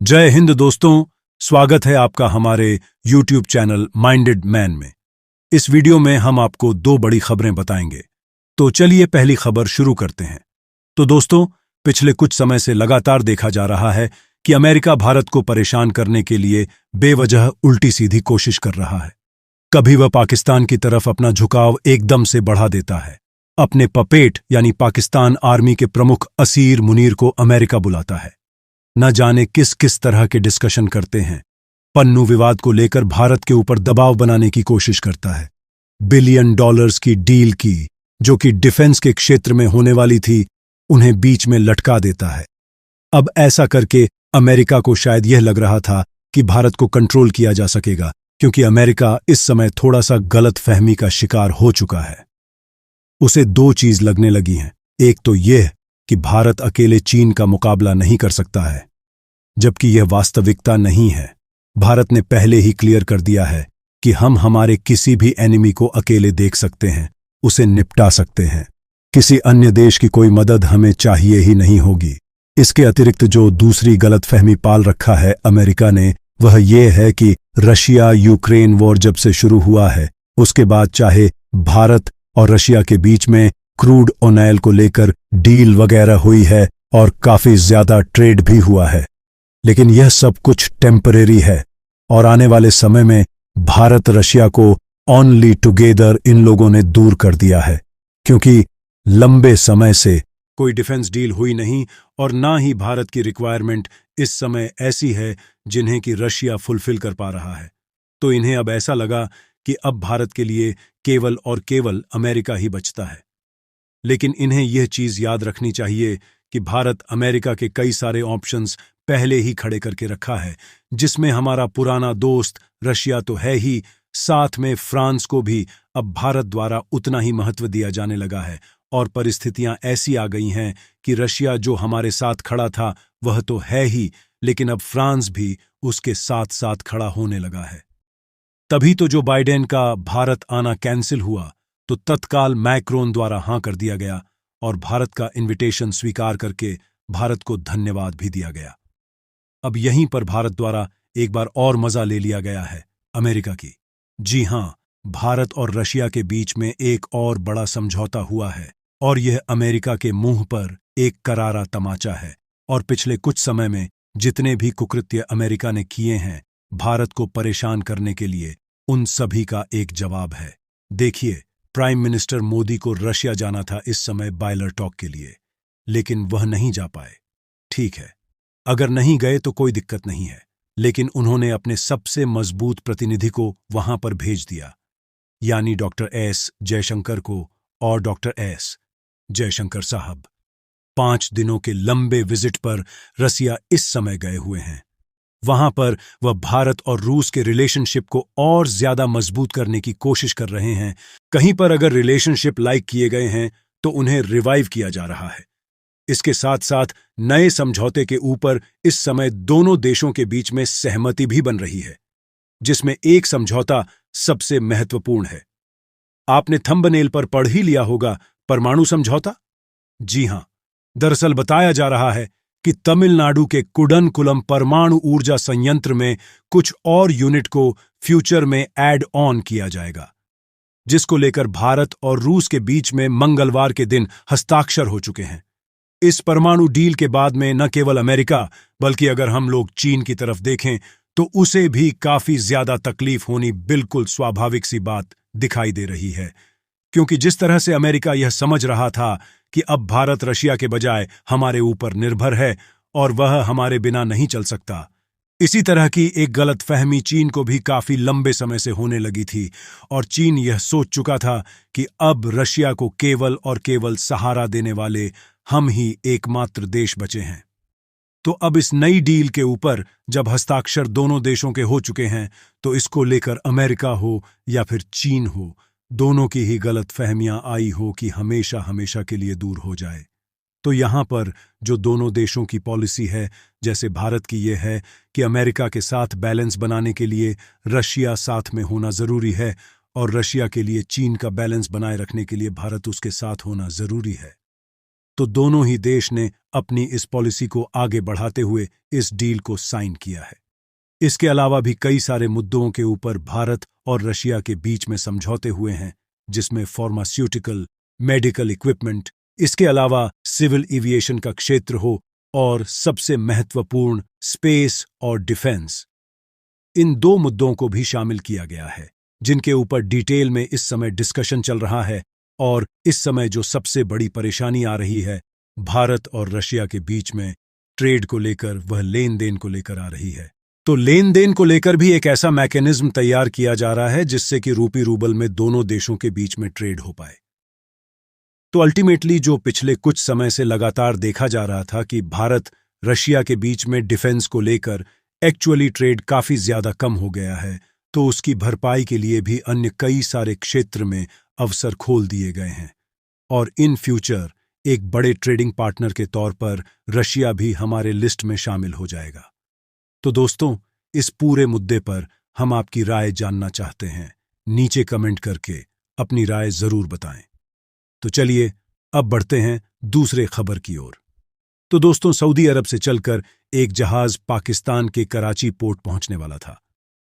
जय हिंद दोस्तों, स्वागत है आपका हमारे YouTube चैनल माइंडेड मैन में। इस वीडियो में हम आपको दो बड़ी खबरें बताएंगे। तो चलिए पहली खबर शुरू करते हैं। तो दोस्तों, पिछले कुछ समय से लगातार देखा जा रहा है कि अमेरिका भारत को परेशान करने के लिए बेवजह उल्टी सीधी कोशिश कर रहा है। कभी वह पाकिस्तान की तरफ अपना झुकाव एकदम से बढ़ा देता है, अपने पपेट यानी पाकिस्तान आर्मी के प्रमुख असीर मुनीर को अमेरिका बुलाता है, न जाने किस किस तरह के डिस्कशन करते हैं। पन्नू विवाद को लेकर भारत के ऊपर दबाव बनाने की कोशिश करता है। $1 बिलियन की डील की, जो कि डिफेंस के क्षेत्र में होने वाली थी, उन्हें बीच में लटका देता है। अब ऐसा करके अमेरिका को शायद यह लग रहा था कि भारत को कंट्रोल किया जा सकेगा, क्योंकि अमेरिका इस समय थोड़ा सा गलत फहमी का शिकार हो चुका है। उसे दो चीज लगने लगी हैं। एक तो यह कि भारत अकेले चीन का मुकाबला नहीं कर सकता है, जबकि यह वास्तविकता नहीं है। भारत ने पहले ही क्लियर कर दिया है कि हम हमारे किसी भी एनिमी को अकेले देख सकते हैं, उसे निपटा सकते हैं। किसी अन्य देश की कोई मदद हमें चाहिए ही नहीं होगी। इसके अतिरिक्त जो दूसरी गलतफहमी पाल रखा है अमेरिका ने, वह यह है कि रशिया यूक्रेन वॉर जब से शुरू हुआ है, उसके बाद चाहे भारत और रशिया के बीच में क्रूड ऑयल को लेकर डील वगैरह हुई है और काफी ज्यादा ट्रेड भी हुआ है, लेकिन यह सब कुछ टेम्परेरी है और आने वाले समय में भारत रशिया को ओनली टुगेदर इन लोगों ने दूर कर दिया है, क्योंकि लंबे समय से कोई डिफेंस डील हुई नहीं और ना ही भारत की रिक्वायरमेंट इस समय ऐसी है जिन्हें कि रशिया फुलफिल कर पा रहा है। तो इन्हें अब ऐसा लगा कि अब भारत के लिए केवल और केवल अमेरिका ही बचता है। लेकिन इन्हें यह चीज याद रखनी चाहिए कि भारत अमेरिका के कई सारे ऑप्शंस पहले ही खड़े करके रखा है, जिसमें हमारा पुराना दोस्त रशिया तो है ही, साथ में फ्रांस को भी अब भारत द्वारा उतना ही महत्व दिया जाने लगा है। और परिस्थितियां ऐसी आ गई हैं कि रशिया जो हमारे साथ खड़ा था वह तो है ही, लेकिन अब फ्रांस भी उसके साथ साथ खड़ा होने लगा है। तभी तो जो बाइडेन का भारत आना कैंसिल हुआ, तो तत्काल मैक्रोन द्वारा हां कर दिया गया और भारत का इनविटेशन स्वीकार करके भारत को धन्यवाद भी दिया गया। अब यहीं पर भारत द्वारा एक बार और मजा ले लिया गया है अमेरिका की। जी हां, भारत और रशिया के बीच में एक और बड़ा समझौता हुआ है और यह अमेरिका के मुंह पर एक करारा तमाचा है। और पिछले कुछ समय में जितने भी कुकृत्य अमेरिका ने किए हैं भारत को परेशान करने के लिए, उन सभी का एक जवाब है। देखिए, प्राइम मिनिस्टर मोदी को रशिया जाना था इस समय बायलर टॉक के लिए, लेकिन वह नहीं जा पाए। ठीक है, अगर नहीं गए तो कोई दिक्कत नहीं है, लेकिन उन्होंने अपने सबसे मजबूत प्रतिनिधि को वहां पर भेज दिया, यानी डॉक्टर एस जयशंकर को। और डॉक्टर एस जयशंकर साहब 5 दिनों के लंबे विजिट पर रसिया इस समय गए हुए हैं। वहां पर वह भारत और रूस के रिलेशनशिप को और ज्यादा मजबूत करने की कोशिश कर रहे हैं। कहीं पर अगर रिलेशनशिप लाइक किए गए हैं तो उन्हें रिवाइव किया जा रहा है। इसके साथ साथ नए समझौते के ऊपर इस समय दोनों देशों के बीच में सहमति भी बन रही है, जिसमें एक समझौता सबसे महत्वपूर्ण है। आपने थंबनेल पर पढ़ ही लिया होगा, परमाणु समझौता। जी हां, दरअसल बताया जा रहा है कि तमिलनाडु के कुडनकुलम परमाणु ऊर्जा संयंत्र में कुछ और यूनिट को फ्यूचर में ऐड ऑन किया जाएगा, जिसको लेकर भारत और रूस के बीच में मंगलवार के दिन हस्ताक्षर हो चुके हैं। इस परमाणु डील के बाद में न केवल अमेरिका, बल्कि अगर हम लोग चीन की तरफ देखें तो उसे भी काफी ज्यादा तकलीफ होनी बिल्कुल स्वाभाविक सी बात दिखाई दे रही है, क्योंकि जिस तरह से अमेरिका यह समझ रहा था कि अब भारत रशिया के बजाय हमारे ऊपर निर्भर है और वह हमारे बिना नहीं चल सकता, इसी तरह की एक गलतफहमी चीन को भी काफी लंबे समय से होने लगी थी और चीन यह सोच चुका था कि अब रशिया को केवल और केवल सहारा देने वाले हम ही एकमात्र देश बचे हैं। तो अब इस नई डील के ऊपर जब हस्ताक्षर दोनों देशों के हो चुके हैं, तो इसको लेकर अमेरिका हो या फिर चीन हो, दोनों की ही गलतफहमियां आई हो कि हमेशा हमेशा के लिए दूर हो जाए। तो यहां पर जो दोनों देशों की पॉलिसी है, जैसे भारत की यह है कि अमेरिका के साथ बैलेंस बनाने के लिए रशिया साथ में होना जरूरी है और रशिया के लिए चीन का बैलेंस बनाए रखने के लिए भारत उसके साथ होना जरूरी है। तो दोनों ही देश ने अपनी इस पॉलिसी को आगे बढ़ाते हुए इस डील को साइन किया है। इसके अलावा भी कई सारे मुद्दों के ऊपर भारत और रशिया के बीच में समझौते हुए हैं, जिसमें फार्मास्यूटिकल, मेडिकल इक्विपमेंट, इसके अलावा सिविल एविएशन का क्षेत्र हो और सबसे महत्वपूर्ण स्पेस और डिफेंस। इन दो मुद्दों को भी शामिल किया गया है, जिनके ऊपर डिटेल में इस समय डिस्कशन चल रहा है। और इस समय जो सबसे बड़ी परेशानी आ रही है भारत और रशिया के बीच में ट्रेड को लेकर, वह लेन देन को लेकर आ रही है। तो लेन देन को लेकर भी एक ऐसा मैकेनिज्म तैयार किया जा रहा है जिससे कि रूपी रूबल में दोनों देशों के बीच में ट्रेड हो पाए। तो अल्टीमेटली जो पिछले कुछ समय से लगातार देखा जा रहा था कि भारत रशिया के बीच में डिफेंस को लेकर एक्चुअली ट्रेड काफी ज्यादा कम हो गया है, तो उसकी भरपाई के लिए भी अन्य कई सारे क्षेत्र में अवसर खोल दिए गए हैं। और इन फ्यूचर एक बड़े ट्रेडिंग पार्टनर के तौर पर रशिया भी हमारे लिस्ट में शामिल हो जाएगा। तो दोस्तों, इस पूरे मुद्दे पर हम आपकी राय जानना चाहते हैं। नीचे कमेंट करके अपनी राय जरूर बताएं। तो चलिए अब बढ़ते हैं दूसरे खबर की ओर। तो दोस्तों, सऊदी अरब से चलकर एक जहाज पाकिस्तान के कराची पोर्ट पहुंचने वाला था,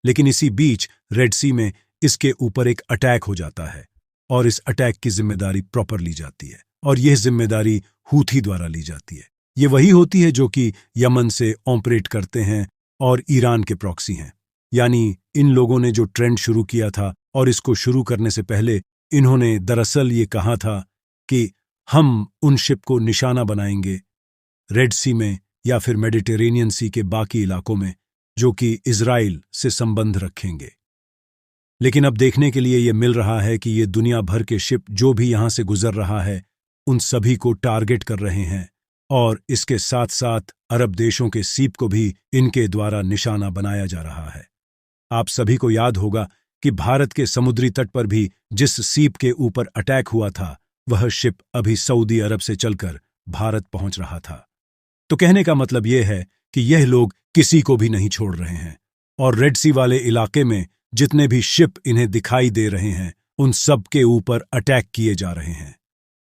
लेकिन इसी बीच रेड सी में इसके ऊपर एक अटैक हो जाता है और इस अटैक की जिम्मेदारी प्रॉपर ली जाती है, और यह जिम्मेदारी हूथी द्वारा ली जाती है। ये वही होती है जो कि यमन से ऑपरेट करते हैं और ईरान के प्रॉक्सी हैं। यानी इन लोगों ने जो ट्रेंड शुरू किया था, और इसको शुरू करने से पहले इन्होंने दरअसल ये कहा था कि हम उन शिप को निशाना बनाएंगे रेड सी में या फिर मेडिटेरेनियन सी के बाकी इलाकों में जो कि इजराइल से संबंध रखेंगे। लेकिन अब देखने के लिए यह मिल रहा है कि ये दुनिया भर के शिप जो भी यहां से गुजर रहा है उन सभी को टारगेट कर रहे हैं, और इसके साथ साथ अरब देशों के सीप को भी इनके द्वारा निशाना बनाया जा रहा है। आप सभी को याद होगा कि भारत के समुद्री तट पर भी जिस सीप के ऊपर अटैक हुआ था, वह शिप अभी सऊदी अरब से चलकर भारत पहुंच रहा था। तो कहने का मतलब यह है कि यह लोग किसी को भी नहीं छोड़ रहे हैं, और रेड सी वाले इलाके में जितने भी शिप इन्हें दिखाई दे रहे हैं उन सब के ऊपर अटैक किए जा रहे हैं।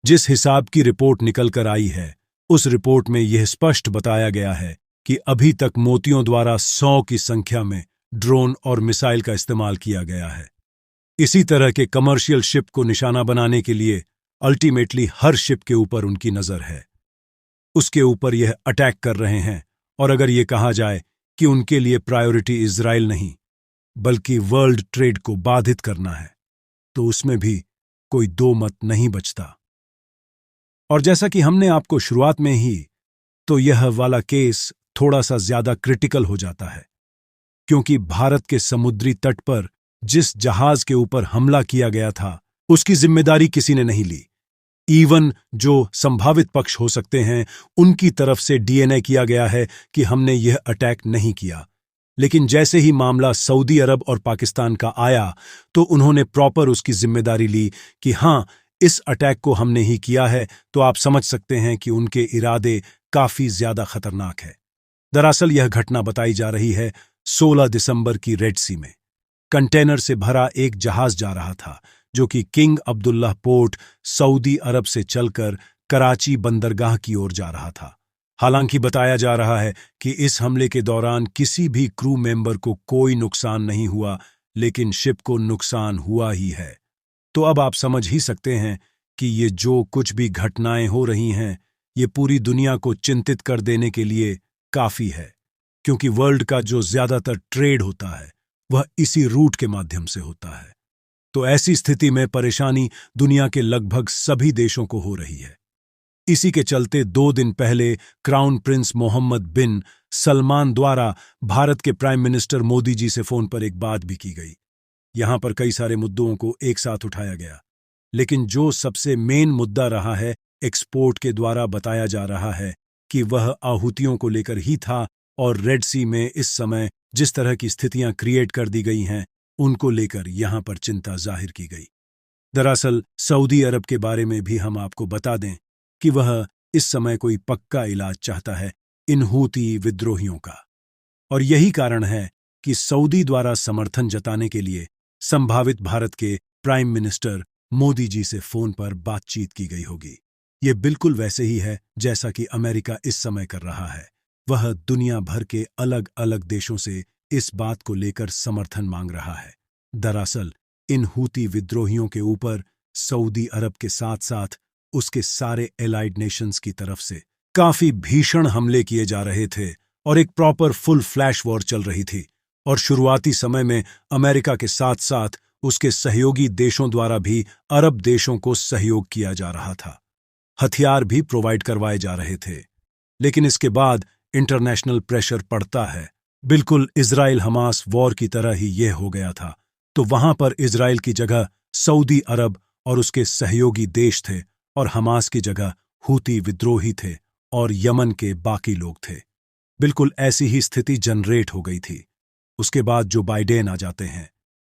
जिस हिसाब की रिपोर्ट निकल कर आई है, उस रिपोर्ट में यह स्पष्ट बताया गया है कि अभी तक मोतियों द्वारा 100 की संख्या में ड्रोन और मिसाइल का इस्तेमाल किया गया है। इसी तरह के कमर्शियल शिप को निशाना बनाने के लिए अल्टीमेटली हर शिप के ऊपर उनकी नजर है, उसके ऊपर यह अटैक कर रहे हैं। और अगर यह कहा जाए कि उनके लिए प्रायोरिटी इजराइल नहीं बल्कि वर्ल्ड ट्रेड को बाधित करना है, तो उसमें भी कोई दो मत नहीं बचता। और जैसा कि हमने आपको शुरुआत में ही, तो यह वाला केस थोड़ा सा ज्यादा क्रिटिकल हो जाता है, क्योंकि भारत के समुद्री तट पर जिस जहाज के ऊपर हमला किया गया था उसकी जिम्मेदारी किसी ने नहीं ली। इवन जो संभावित पक्ष हो सकते हैं उनकी तरफ से डीएनए किया गया है कि हमने यह अटैक नहीं किया। लेकिन जैसे ही मामला सऊदी अरब और पाकिस्तान का आया, तो उन्होंने प्रॉपर उसकी जिम्मेदारी ली कि हां, इस अटैक को हमने ही किया है। तो आप समझ सकते हैं कि उनके इरादे काफी ज्यादा खतरनाक है। दरअसल यह घटना बताई जा रही है 16 दिसंबर की रेड सी में कंटेनर से भरा एक जहाज जा रहा था जो कि किंग अब्दुल्लाह पोर्ट सऊदी अरब से चलकर कराची बंदरगाह की ओर जा रहा था। हालांकि बताया जा रहा है कि इस हमले के दौरान किसी भी क्रू मेंबर को कोई नुकसान नहीं हुआ, लेकिन शिप को नुकसान हुआ ही है। तो अब आप समझ ही सकते हैं कि ये जो कुछ भी घटनाएं हो रही हैं, ये पूरी दुनिया को चिंतित कर देने के लिए काफी है, क्योंकि वर्ल्ड का जो ज्यादातर ट्रेड होता है वह इसी रूट के माध्यम से होता है। तो ऐसी स्थिति में परेशानी दुनिया के लगभग सभी देशों को हो रही है। इसी के चलते 2 दिन पहले क्राउन प्रिंस मोहम्मद बिन सलमान द्वारा भारत के प्राइम मिनिस्टर मोदी जी से फोन पर एक बात भी की गई। यहां पर कई सारे मुद्दों को एक साथ उठाया गया, लेकिन जो सबसे मेन मुद्दा रहा है एक्सपोर्ट के द्वारा बताया जा रहा है कि वह आहूतियों को लेकर ही था, और रेड सी में इस समय जिस तरह की स्थितियां क्रिएट कर दी गई हैं उनको लेकर यहां पर चिंता जाहिर की गई। दरअसल सऊदी अरब के बारे में भी हम आपको बता दें कि वह इस समय कोई पक्का इलाज चाहता है इन हूती विद्रोहियों का, और यही कारण है कि सऊदी द्वारा समर्थन जताने के लिए संभावित भारत के प्राइम मिनिस्टर मोदी जी से फोन पर बातचीत की गई होगी। ये बिल्कुल वैसे ही है जैसा कि अमेरिका इस समय कर रहा है। वह दुनिया भर के अलग अलग देशों से इस बात को लेकर समर्थन मांग रहा है। दरअसल इन हूती विद्रोहियों के ऊपर सऊदी अरब के साथ साथ उसके सारे एलाइड नेशंस की तरफ से काफी भीषण हमले किए जा रहे थे और एक प्रॉपर फुल फ्लैश वॉर चल रही थी। और शुरुआती समय में अमेरिका के साथ साथ उसके सहयोगी देशों द्वारा भी अरब देशों को सहयोग किया जा रहा था। हथियार भी प्रोवाइड करवाए जा रहे थे। लेकिन इसके बाद इंटरनेशनल प्रेशर पड़ता है। बिल्कुल इजराइल हमास वॉर की तरह ही यह हो गया था। तो वहां पर इजराइल की जगह सऊदी अरब और उसके सहयोगी देश थे और हमास की जगह हूती विद्रोही थे और यमन के बाकी लोग थे। बिल्कुल ऐसी ही स्थिति जनरेट हो गई थी। उसके बाद जो बाइडेन आ जाते हैं।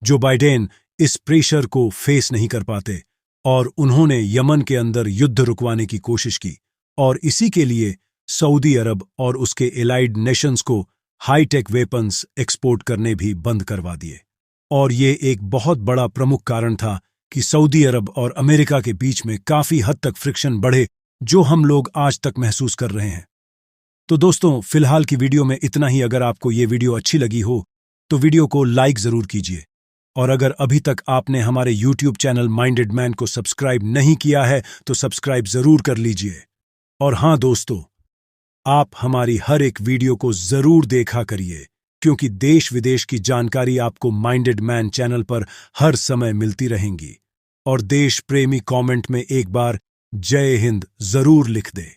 जो बाइडेन इस प्रेशर को फेस नहीं कर पाते और उन्होंने यमन के अंदर युद्ध रुकवाने की कोशिश की और इसी के लिए सऊदी अरब और उसके एलाइड नेशंस को हाईटेक वेपन्स एक्सपोर्ट करने भी बंद करवा दिए। और ये एक बहुत बड़ा प्रमुख कारण था कि सऊदी अरब और अमेरिका के बीच में काफी हद तक फ्रिक्शन बढ़े, जो हम लोग आज तक महसूस कर रहे हैं। तो दोस्तों, फिलहाल की वीडियो में इतना ही। अगर आपको ये वीडियो अच्छी लगी हो तो वीडियो को लाइक जरूर कीजिए। और अगर अभी तक आपने हमारे YouTube चैनल माइंडेड मैन को सब्सक्राइब नहीं किया है तो सब्सक्राइब जरूर कर लीजिए। और हाँ दोस्तों, आप हमारी हर एक वीडियो को जरूर देखा करिए, क्योंकि देश विदेश की जानकारी आपको माइंडेड मैन चैनल पर हर समय मिलती रहेंगी। और देश प्रेमी कमेंट में एक बार जय हिंद जरूर लिख दे।